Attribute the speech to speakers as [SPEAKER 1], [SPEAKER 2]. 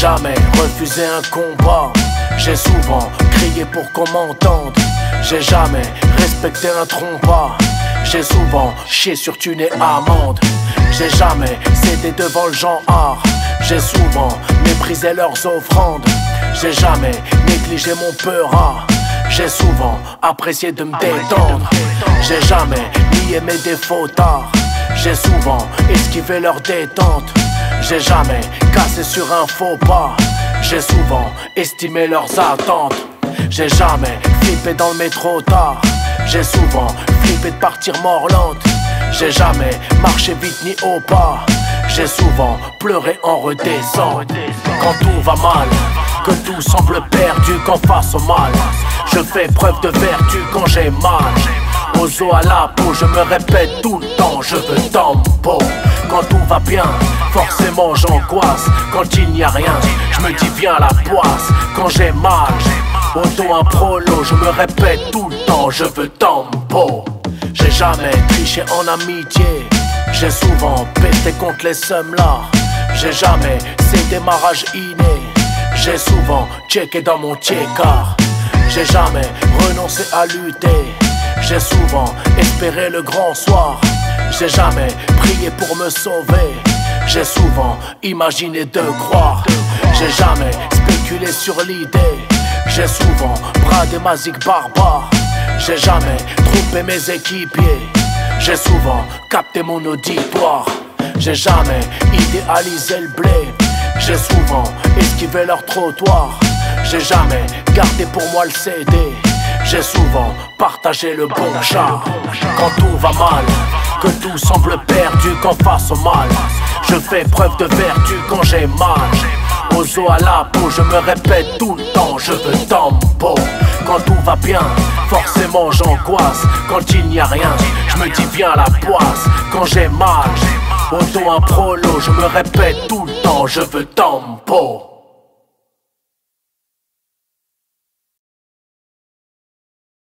[SPEAKER 1] jamais refusé un combat. J'ai souvent crié pour qu'on m'entende. J'ai jamais respecté un trompas. J'ai souvent chié sur thune et amende. J'ai jamais cédé devant le genre. J'ai souvent méprisé leurs offrandes. J'ai jamais négligé mon peur. J'ai souvent apprécié de me détendre. J'ai jamais nié mes défauts tard. J'ai souvent esquivé leur détente. J'ai jamais cassé sur un faux pas. J'ai souvent estimé leurs attentes. J'ai jamais flippé dans le métro tard. J'ai souvent flippé de partir mort lente. J'ai jamais marché vite ni au pas. J'ai souvent pleuré en redescendant. Quand tout va mal, que tout semble perdu, qu'en face au mal, je fais preuve de vertu quand j'ai mal. Aux os à la peau, je me répète tout le temps, je veux tempo. Quand tout va bien, forcément j'angoisse. Quand il n'y a rien, je me dis viens la poisse. Quand j'ai mal, auto un prolo, je me répète tout le temps, je veux tempo. J'ai jamais triché en amitié. J'ai souvent pété contre les sommes là. J'ai jamais cédé ma rage innée. J'ai souvent checké dans mon checkard. J'ai jamais renoncé à lutter. J'ai souvent espéré le grand soir. J'ai jamais prié pour me sauver. J'ai souvent imaginé de croire. J'ai jamais spéculé sur l'idée. J'ai souvent bradé ma zig barbare. J'ai jamais trompé mes équipiers. J'ai souvent capté mon auditoire. J'ai jamais idéalisé le blé. J'ai souvent esquivé leur trottoir. J'ai jamais gardé pour moi le CD. J'ai souvent partagé le bon chat. Quand tout va mal, que tout semble perdu, qu'en face au mal, je fais preuve de vertu quand j'ai mal. Aux os à la peau, je me répète tout le temps, je veux tempo. Quand tout va bien, forcément j'angoisse. Quand il n'y a rien, je me dis viens la poisse. Quand j'ai mal, auto un prolo, je me répète tout le temps, je veux tempo.